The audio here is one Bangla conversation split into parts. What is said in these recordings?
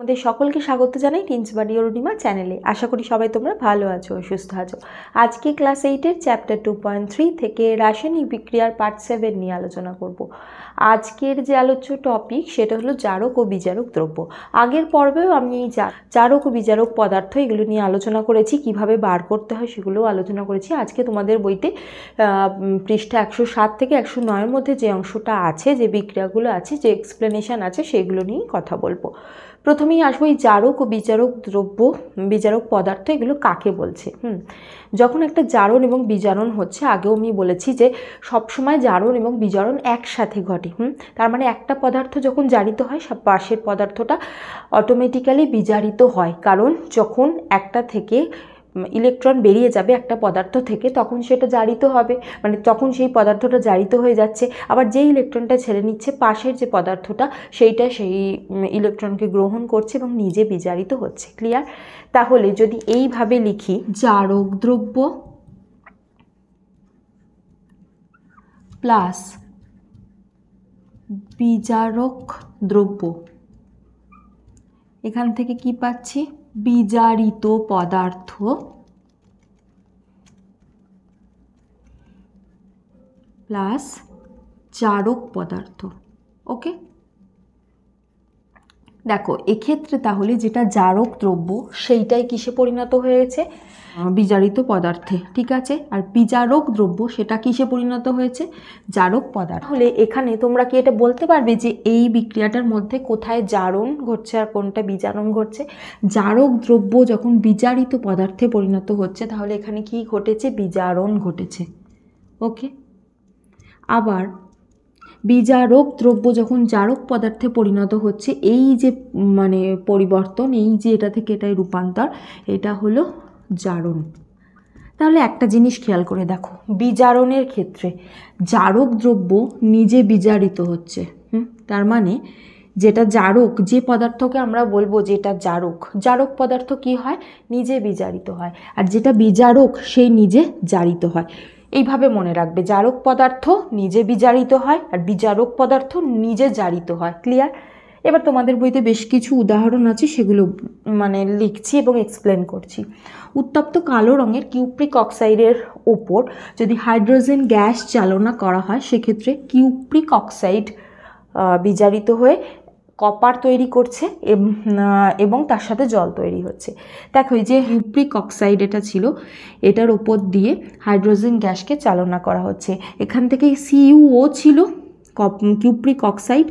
তোমাদের সকলকে স্বাগত জানাই টিনস বাড়ি অরুণিমা চ্যানেলে। আশা করি সবাই তোমরা ভালো আছো, সুস্থ আছো। আজকে ক্লাস 8-এর চ্যাপ্টার 2.3 থেকে রাসায়নিক বিক্রিয়ার পার্ট 7 নিয়ে আলোচনা করব। আজকের যে আলোচ্য টপিক সেটা হলো জারক ও বিজারক দ্রব্য। আগের পর্বেও আমি জারক ও বিজারক পদার্থ এগুলো নিয়ে আলোচনা করেছি, কিভাবে বার করতে হয় সেগুলোও আলোচনা করেছি। আজকে তোমাদের বইতে পৃষ্ঠা 107 থেকে 109-এর মধ্যে যে অংশটা আছে, যে বিক্রিয়াগুলো আছে, যে এক্সপ্লেনেশন আছে, সেগুলো নিয়েই কথা বলবো। প্রথমেই আসবো এই জারক ও বিজারক দ্রব্য, বিজারক পদার্থ এগুলো কাকে বলছে। যখন একটা জারণ এবং বিজারণ হচ্ছে, আগেও আমি বলেছি যে সবসময় জারণ এবং বিজারণ একসাথে ঘটে। তার মানে একটা পদার্থ যখন জারিত হয় সব পাশের পদার্থটা অটোমেটিক্যালি বিজারিত হয়, কারণ যখন একটা থেকে ইলেকট্রন বেরিয়ে যাবে একটা পদার্থ থেকে, তখন সেটা জারিত হবে, মানে তখন সেই পদার্থটা জারিত হয়ে যাচ্ছে। আবার যে ইলেকট্রনটা ছেড়ে নিচ্ছে পাশের যে পদার্থটা, সেইটা সেই ইলেকট্রনকে গ্রহণ করছে এবং নিজে বিজারিত হচ্ছে। ক্লিয়ার? তাহলে যদি এইভাবে লিখি, জারক দ্রব্য প্লাস বিজারক দ্রব্য, এখান থেকে কি পাচ্ছি? বিজারিত পদার্থ প্লাস জারক পদার্থ। ওকে, দেখো এক্ষেত্রে তাহলে যেটা জারক দ্রব্য সেইটাই কিসে পরিণত হয়েছে? বিজারিত পদার্থে। ঠিক আছে, আর বিজারক দ্রব্য সেটা কিসে পরিণত হয়েছে? জারক পদার্থ। তাহলে এখানে তোমরা কি এটা বলতে পারবে যে এই বিক্রিয়াটার মধ্যে কোথায় জারণ ঘটছে আর কোনটা বিজারণ ঘটছে? জারক দ্রব্য যখন বিজারিত পদার্থে পরিণত হচ্ছে, তাহলে এখানে কি ঘটেছে? বিজারণ ঘটেছে। ওকে, আবার বিজারক দ্রব্য যখন জারক পদার্থে পরিণত হচ্ছে, এই যে মানে পরিবর্তন, এই যে এটা থেকে এটাই রূপান্তর, এটা হলো জারণ। তাহলে একটা জিনিস খেয়াল করে দেখো, বিজারণের ক্ষেত্রে জারক দ্রব্য নিজে বিজারিত হচ্ছে। তার মানে যেটা জারক, যে পদার্থকে আমরা বলবো যেটা জারক, জারক পদার্থ কি হয়? নিজে বিজারিত হয়। আর যেটা বিজারক সেই নিজে জারিত হয়। এইভাবে মনে রাখবে, জারক পদার্থ নিজে বিজারিত হয় আর বিজারক পদার্থ নিজে জারিত হয়। ক্লিয়ার? এবার তোমাদের বইতে বেশ কিছু উদাহরণ আছে, সেগুলো মানে লিখছি এবং এক্সপ্লেন করছি। উত্তপ্ত কালো রঙের কিউপ্রিক অক্সাইডের ওপর যদি হাইড্রোজেন গ্যাস চালনা করা হয়, সেক্ষেত্রে কিউপ্রিক অক্সাইড বিজারিত হয়ে কপার তৈরি করছে এবং তার সাথে জল তৈরি হচ্ছে। দেখো এই যে কিউপ্রিক অক্সাইড এটা ছিল, এটার ওপর দিয়ে হাইড্রোজেন গ্যাসকে চালনা করা হচ্ছে। এখান থেকে সিইউও ছিল, কিউপ্রিক অক্সাইড,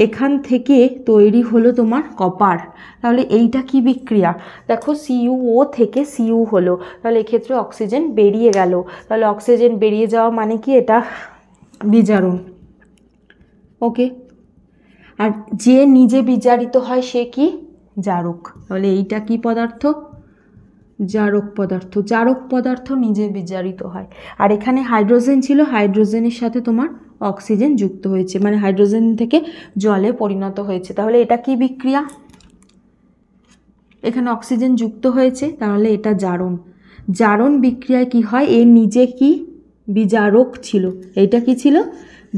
এখান থেকে তৈরি হলো তোমার কপার। তাহলে এইটা কি বিক্রিয়া? দেখো সিইউও থেকে সিইউ হলো, তাহলে এক্ষেত্রে অক্সিজেন বেরিয়ে গেল। তাহলে অক্সিজেন বেরিয়ে যাওয়া মানে কি? এটা বিজারণ। ওকে, আর যে নিজে বিজারিত হয় সে কি? জারক। তাহলে এইটা কি পদার্থ? জারক পদার্থ। জারক পদার্থ নিজে বিজারিত হয়। আর এখানে হাইড্রোজেন ছিল, হাইড্রোজেনের সাথে তোমার অক্সিজেন যুক্ত হয়েছে, মানে হাইড্রোজেন থেকে জলে পরিণত হয়েছে। তাহলে এটা কি বিক্রিয়া? এখানে অক্সিজেন যুক্ত হয়েছে, তাহলে এটা জারণ। জারণ বিক্রিয়ায় কি হয়? এর নিজে কি? বিজারক ছিল। এইটা কি ছিল?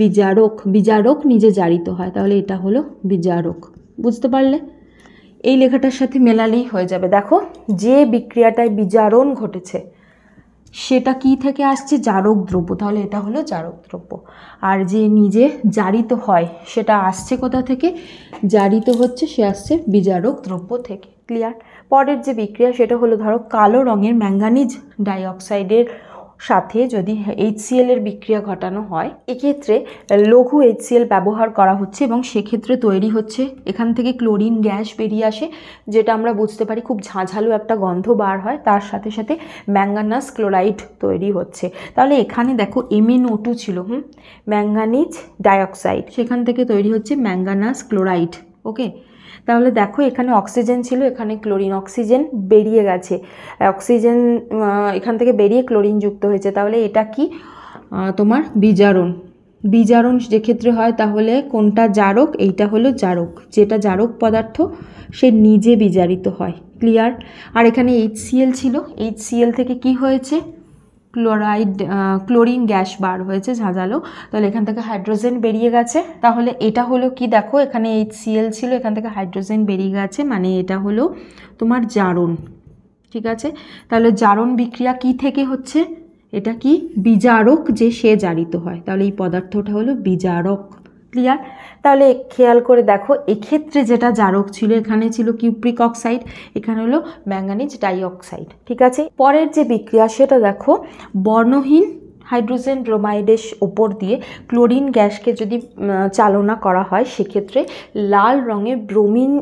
বিজারক। বিজারক নিজে জারিত হয়, তাহলে এটা হলো বিজারক। বুঝতে পারলে? এই লেখাটার সাথে মেলালেই হয়ে যাবে। দেখো যে বিক্রিয়াটায় বিজারণ ঘটেছে সেটা কি থেকে আসছে? জারক দ্রব্য। তাহলে এটা হলো জারক দ্রব্য। আর যে নিজে জারিত হয় সেটা আসছে কোথা থেকে? জারিত হচ্ছে, সে আসছে বিজারক দ্রব্য থেকে। ক্লিয়ার? পরের যে বিক্রিয়া সেটা হলো, ধরো কালো রঙের ম্যাঙ্গানিজ ডাইঅক্সাইডের সাথে যদি HCl এর বিক্রিয়া ঘটানো হয়, এক্ষেত্রে লঘু HCl ব্যবহার করা হচ্ছে এবং সেক্ষেত্রে তৈরি হচ্ছে, এখান থেকে ক্লোরিন গ্যাস বেরিয়ে আসে, যেটা আমরা বুঝতে পারি খুব ঝাঁঝালো একটা গন্ধ বার হয়, তার সাথে সাথে ম্যাঙ্গানাস ক্লোরাইড তৈরি হচ্ছে। তাহলে এখানে দেখো MnO2 ছিল, ম্যাঙ্গানিজ ডাইঅক্সাইড, সেখান থেকে তৈরি হচ্ছে ম্যাঙ্গানাস ক্লোরাইড। ওকে, তাহলে দেখো এখানে অক্সিজেন ছিল, এখানে ক্লোরিন, অক্সিজেন বেরিয়ে গেছে, অক্সিজেন এখান থেকে বেরিয়ে ক্লোরিন যুক্ত হয়েছে। তাহলে এটা কি? তোমার বিজারণ। বিজারণ যে ক্ষেত্রে হয়, তাহলে কোনটা জারক? এইটা হলো জারক। যেটা জারক পদার্থ সে নিজে বিজারিত হয়। ক্লিয়ার? আর এখানে HCl ছিল, HCl থেকে কি হয়েছে? ক্লোরিন গ্যাস বার হয়েছে ঝাঁঝালো, তাহলে এখান থেকে হাইড্রোজেন বেরিয়ে গেছে। তাহলে এটা হলো কি, দেখো এখানে HCl ছিল, এখান থেকে হাইড্রোজেন বেরিয়ে গেছে, মানে এটা হলো তোমার জারণ। ঠিক আছে, তাহলে জারণ বিক্রিয়া কি থেকে হচ্ছে, এটা কি বিজারক, যে সে জারিত হয়, তাহলে এই পদার্থটা হলো বিজারক। ক্লিয়ার? তাহলে খেয়াল করে দেখো, এক্ষেত্রে যেটা জারক ছিল, এখানে ছিল কিউপ্রিক অক্সাইড, এখানে হলো ম্যাঙ্গানিজ ডাইঅক্সাইড। ঠিক আছে, পরের যে বিক্রিয়া সেটা দেখো, বর্ণহীন হাইড্রোজেন ব্রোমাইডের ওপর দিয়ে ক্লোরিন গ্যাসকে যদি চালনা করা হয়, সেক্ষেত্রে লাল রঙে ব্রোমিন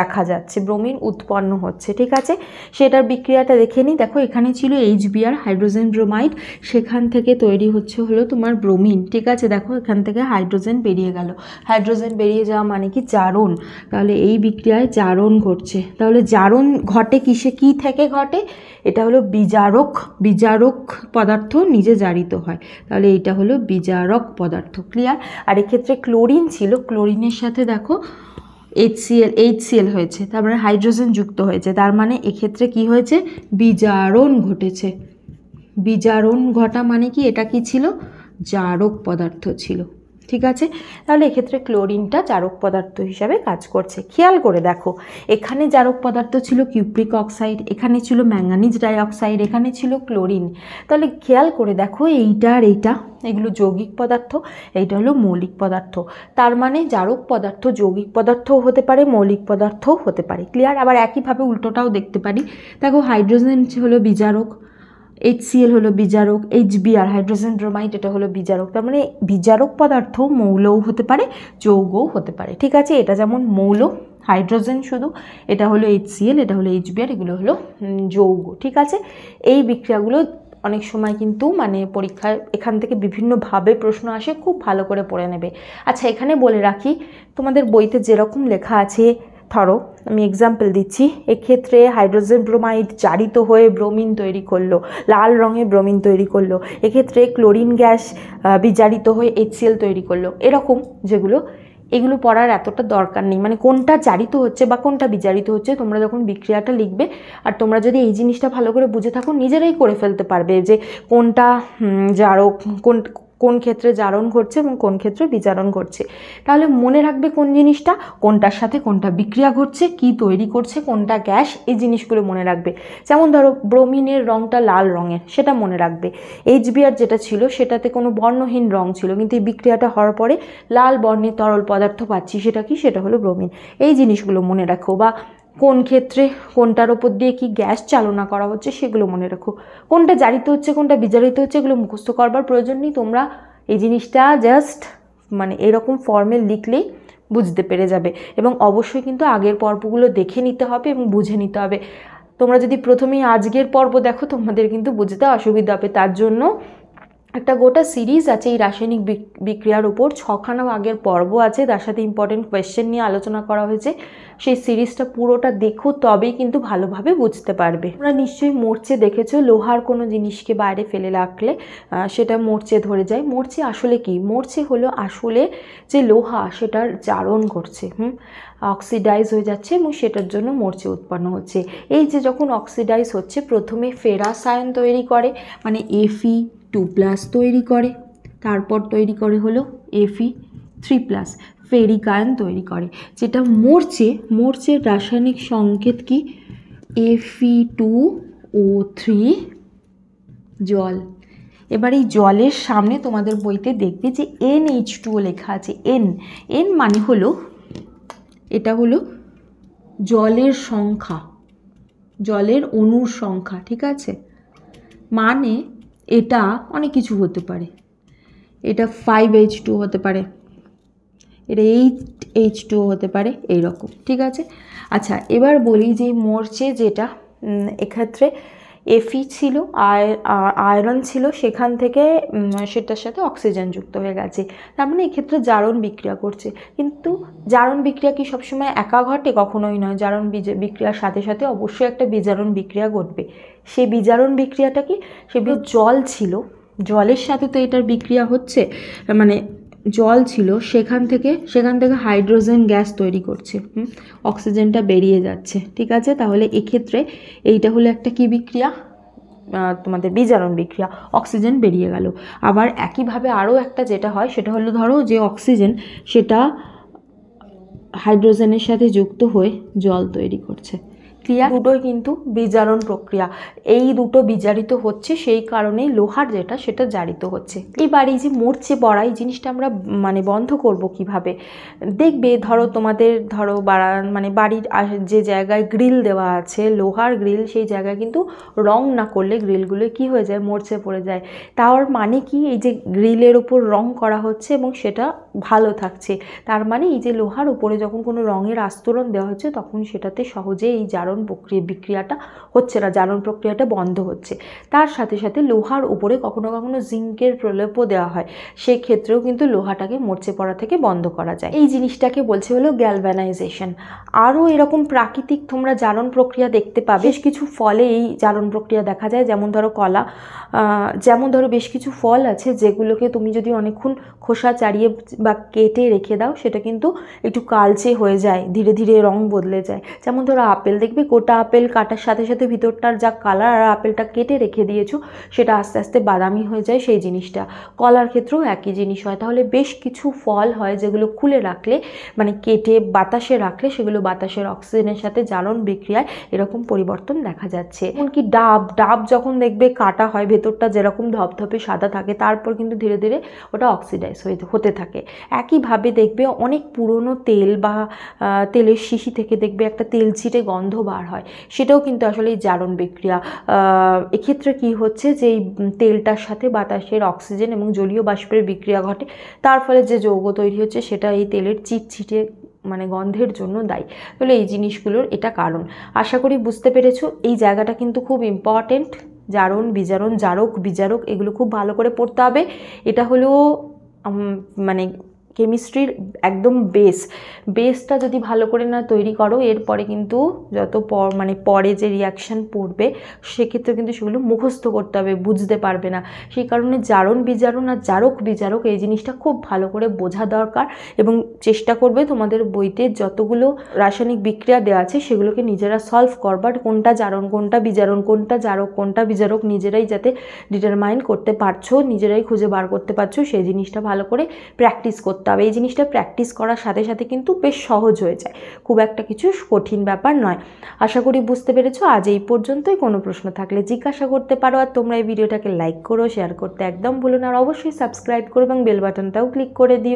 দেখা যাচ্ছে, ব্রোমিন উৎপন্ন হচ্ছে। ঠিক আছে, সেটার বিক্রিয়াটা দেখে নিই। দেখো এখানে ছিল HBr হাইড্রোজেন ব্রোমাইড, সেখান থেকে তৈরি হচ্ছে হলো তোমার ব্রোমিন। ঠিক আছে, দেখো এখান থেকে হাইড্রোজেন বেরিয়ে গেল, হাইড্রোজেন বেরিয়ে যাওয়া মানে কি জারণ, তাহলে এই বিক্রিয়ায় জারণ ঘটছে। তাহলে জারণ ঘটে কিসে, কি থেকে ঘটে, এটা হলো বিজারক, বিজারক পদার্থ নিজে জারিত হয়, তাহলে এটা হলো বিজারক পদার্থ। ক্লিয়ার? আর এক্ষেত্রে ক্লোরিন ছিল, ক্লোরিনের সাথে দেখো HCl হয়েছে, তারপরে হাইড্রোজেন যুক্ত হয়েছে, তার মানে এক্ষেত্রে কি হয়েছে, বিজারণ ঘটেছে। বিজারণ ঘটা মানে কি, এটা কি ছিল, জারক পদার্থ ছিল। ঠিক আছে, তাহলে এক্ষেত্রে ক্লোরিনটা জারক পদার্থ হিসাবে কাজ করছে। খেয়াল করে দেখো, এখানে জারক পদার্থ ছিল কিউপ্রিক অক্সাইড, এখানে ছিল ম্যাঙ্গানিজ ডাইঅক্সাইড, এখানে ছিল ক্লোরিন। তাহলে খেয়াল করে দেখো, এইটা আর এইটা, এগুলো যৌগিক পদার্থ, এইটা হলো মৌলিক পদার্থ। তার মানে জারক পদার্থ যৌগিক পদার্থও হতে পারে, মৌলিক পদার্থও হতে পারে। ক্লিয়ার? আবার একইভাবে উল্টোটাও দেখতে পারি। দেখো হাইড্রোজেন হলো বিজারক, HCl হলো বিজারক, HBr হাইড্রোজেন ব্রোমাইড এটা হলো বিজারক। তার মানে বিজারক পদার্থ মৌলও হতে পারে, যৌগও হতে পারে। ঠিক আছে, এটা যেমন মৌল হাইড্রোজেন শুধু, এটা হলো HCl, এটা হলো HBr, এগুলো হলো যৌগ। ঠিক আছে, এই বিক্রিয়াগুলো অনেক সময় কিন্তু মানে পরীক্ষায় এখান থেকে বিভিন্নভাবে প্রশ্ন আসে, খুব ভালো করে পড়ে নেবে। আচ্ছা, এখানে বলে রাখি, তোমাদের বইতে যেরকম লেখা আছে, ধরো আমি এক্সাম্পল দিচ্ছি, এক্ষেত্রে হাইড্রোজেন ব্রোমাইড জারিত হয়ে ব্রোমিন তৈরি করলো, লাল রঙের ব্রোমিন তৈরি করলো, এক্ষেত্রে ক্লোরিন গ্যাস বিজারিত হয়ে HCl তৈরি করলো, এরকম যেগুলো, এগুলো পড়ার এতটা দরকার নেই, মানে কোনটা জারিত হচ্ছে বা কোনটা বিজারিত হচ্ছে তোমরা যখন বিক্রিয়াটা লিখবে, আর তোমরা যদি এই জিনিসটা ভালো করে বুঝে থাকো, নিজেরাই করে ফেলতে পারবে যে কোনটা জারক, কোন ক্ষেত্রে জারণ ঘটছে এবং কোন ক্ষেত্রে বিজারণ ঘটছে। তাহলে মনে রাখবে কোন জিনিসটা, কোনটার সাথে কোনটা বিক্রিয়া ঘটছে, কি তৈরি করছে, কোনটা গ্যাস, এই জিনিসগুলো মনে রাখবে। যেমন ধরো ব্রোমিনের রঙটা লাল রঙের, সেটা মনে রাখবে। HBr যেটা ছিল সেটাতে কোনো বর্ণহীন রঙ ছিল, কিন্তু এই বিক্রিয়াটা হওয়ার পরে লাল বর্ণের তরল পদার্থ পাচ্ছি, সেটা কি, সেটা হলো ব্রোমিন। এই জিনিসগুলো মনে রাখো, বা কোন ক্ষেত্রে কোনটার ওপর দিয়ে কি গ্যাস চালনা করা হচ্ছে সেগুলো মনে রাখো। কোনটা জারিত হচ্ছে কোনটা বিজারিত হচ্ছে এগুলো মুখস্থ করবার প্রয়োজন নেই, তোমরা এই জিনিসটা জাস্ট মানে এরকম ফর্মে লিখলেই বুঝতে পেরে যাবে। এবং অবশ্যই কিন্তু আগের পর্বগুলো দেখে নিতে হবে এবং বুঝে নিতে হবে। তোমরা যদি প্রথমেই আজকের পর্ব দেখো, তোমাদের কিন্তু বুঝতে অসুবিধা হবে। তার জন্য একটা গোটা সিরিজ আছে এই রাসায়নিক বিক্রিয়ার উপর, 6খানা আগের পর্ব আছে, তার সাথে ইম্পর্টেন্ট কোয়েশ্চেন নিয়ে আলোচনা করা হয়েছে। সেই সিরিজটা পুরোটা দেখো, তবেই কিন্তু ভালোভাবে বুঝতে পারবে। তোমরা নিশ্চয়ই মরচে দেখেছো, লোহার কোনো জিনিসকে বাইরে ফেলে রাখলে সেটা মরচে ধরে যায়। মরচে আসলে কি, মরচে হলো আসলে যে লোহা সেটার জারণ ঘটছে, অক্সিডাইজ হয়ে যাচ্ছে এবং সেটার জন্য মরচে উৎপন্ন হচ্ছে। এই যে যখন অক্সিডাইজ হচ্ছে, প্রথমে ফেরাস আয়ন তৈরি করে, মানে Fe2+ তৈরি করে, তারপর তৈরি করে হলো Fe3+, ফেরিক আয়ন তৈরি করে, যেটা মরচের রাসায়নিক সংকেত কি, Fe2O3 জল। এবার এই জলের সামনে তোমাদের বইতে দেখবে যে NH2O লেখা আছে। N মানে হলো, এটা হলো জলের সংখ্যা, জলের অণুর সংখ্যা। ঠিক আছে, মানে এটা অনেক কিছু হতে পারে, এটা 5H2 হতে পারে, এটা 8H2 হতে পারে, এইরকম। ঠিক আছে, আচ্ছা এবার বলি যে মরচে যেটা, এক্ষেত্রে Fe ছিল, আয়রন ছিল, সেখান থেকে সেটার সাথে অক্সিজেন যুক্ত হয়ে গেছে, তার মানে এক্ষেত্রে জারণ বিক্রিয়া করছে। কিন্তু জারণ বিক্রিয়া কি সবসময় একা ঘটে? কখনোই নয়। জারণ বিক্রিয়ার সাথে সাথে অবশ্যই একটা বিজারণ বিক্রিয়া ঘটবে। সেই বিজারণ বিক্রিয়াটা কি, সে জল ছিল, জলের সাথে তো এটার বিক্রিয়া হচ্ছে, মানে জল ছিল, সেখান থেকে হাইড্রোজেন গ্যাস তৈরি করছে, অক্সিজেনটা বেরিয়ে যাচ্ছে। ঠিক আছে, তাহলে এক্ষেত্রে এইটা হলো একটা কি বিক্রিয়া, তোমাদের বিজারণ বিক্রিয়া, অক্সিজেন বেরিয়ে গেল। আবার একইভাবে আরও একটা যেটা হয় সেটা হলো ধরো যে অক্সিজেন সেটা হাইড্রোজেনের সাথে যুক্ত হয়ে জল তৈরি করছে। ক্লিয়ার? দুটোই কিন্তু বিজারণ প্রক্রিয়া, এই দুটো বিজারিত হচ্ছে, সেই কারণেই লোহার যেটা সেটা জারিত হচ্ছে। এবার এই যে মরচে পড়া এই জিনিসটা আমরা মানে বন্ধ করব কিভাবে? দেখবে ধরো তোমাদের ধরো বাড়ির যে জায়গায় গ্রিল দেওয়া আছে লোহার গ্রিল, সেই জায়গায় কিন্তু রং না করলে গ্রিলগুলো কি হয়ে যায়, মরচে পড়ে যায়। তার মানে কি, এই যে গ্রিলের ওপর রং করা হচ্ছে এবং সেটা ভালো থাকছে, তার মানে এই যে লোহার উপরে যখন কোনো রঙের আস্তরণ দেওয়া হচ্ছে তখন সেটাতে সহজে এই জারণ বিক্রিয়াটা হচ্ছে না, জারণ প্রক্রিয়াটা বন্ধ হচ্ছে। তার সাথে সাথে লোহার উপরে কখনো কখনো জিঙ্কের প্রলেপও দেওয়া হয়, সেই ক্ষেত্রেও কিন্তু লোহাটাকে মরচে পড়া থেকে বন্ধ করা যায়। এই জিনিসটাকে বলছে হলো গ্যালভানাইজেশন। আরও এরকম প্রাকৃতিক তোমরা জারণ প্রক্রিয়া দেখতে পাবে, বেশ কিছু ফলে এই জারণ প্রক্রিয়া দেখা যায়, যেমন ধরো কলা, যেমন ধরো বেশ কিছু ফল আছে যেগুলোকে তুমি যদি অনেকক্ষণ খোসা ছাড়িয়ে বা কেটে রেখে দাও সেটা কিন্তু একটু কালচে হয়ে যায়, ধীরে ধীরে রং বদলে যায়। যেমন ধরো আপেল, দেখবে গোটা আপেল কাটার সাথে সাথে ভিতরটার যা কালার, আর আপেলটা কেটে রেখে দিয়েছো সেটা আস্তে আস্তে বাদামি হয়ে যায় সেই জিনিসটা। কলার ক্ষেত্রেও একই জিনিস হয়। তাহলে বেশ কিছু ফল হয় যেগুলো খুলে রাখলে মানে কেটে বাতাসে রাখলে সেগুলো বাতাসের অক্সিজেনের সাথে জারণ বিক্রিয়ায় এরকম পরিবর্তন দেখা যাচ্ছে। এমনকি ডাব যখন দেখবে কাটা হয় ভেতরটা যেরকম ধপধপে সাদা থাকে, তারপর কিন্তু ধীরে ধীরে ওটা অক্সিডাইজ হতে থাকে। একইভাবে দেখবে অনেক পুরনো তেল বা তেলের শিশি থেকে দেখবে একটা তেলচিটে গন্ধ বার হয়, সেটাও কিন্তু আসলে এই জারণ বিক্রিয়া। এক্ষেত্রে কি হচ্ছে যে এই তেলটার সাথে বাতাসের অক্সিজেন এবং জলীয় বাষ্পের বিক্রিয়া ঘটে, তার ফলে যে যৌগ তৈরি হচ্ছে সেটা এই তেলের চিটচিটে মানে গন্ধের জন্য দায়ী। তাহলে এই জিনিসগুলোর এটা কারণ। আশা করি বুঝতে পেরেছো। এই জায়গাটা কিন্তু খুব ইম্পর্টেন্ট, জারণ বিজারণ, জারক বিজারক এগুলো খুব ভালো করে পড়তে হবে। এটা হলো মানে কেমিস্ট্রির একদম বেসটা যদি ভালো করে না তৈরি করো, এরপরে কিন্তু যত পরে যে রিয়াকশান পড়বে সেক্ষেত্রে কিন্তু সেগুলো মুখস্থ করতে হবে, বুঝতে পারবে না। সেই কারণে জারণ বিজারণ আর জারক বিজারক এই জিনিসটা খুব ভালো করে বোঝা দরকার, এবং চেষ্টা করবে তোমাদের বইতে যতগুলো রাসায়নিক বিক্রিয়া দেওয়া আছে সেগুলোকে নিজেরা সলভ করবার, কোনটা জারণ কোনটা বিজারণ, কোনটা জারক কোনটা বিজারক নিজেরাই যাতে ডিটারমাইন করতে পারছো, নিজেরাই খুঁজে বার করতে পারছো, সেই জিনিসটা ভালো করে প্র্যাকটিস করতে হবে। এই জিনিসটা প্র্যাকটিস করার সাথে সাথে কিন্তু বেশ সহজ হয়ে যায়, খুব একটা কিছু কঠিন ব্যাপার নয়। আশা করি বুঝতে পেরেছো। আজ এই পর্যন্তই। কোনো প্রশ্ন থাকলে জিজ্ঞাসা করতে পারো। আর তোমরা এই ভিডিওটাকে লাইক করো, শেয়ার করতে একদম ভুলো না, আর অবশ্যই সাবস্ক্রাইব করো এবং বেল বাটনটাও ক্লিক করে দিও।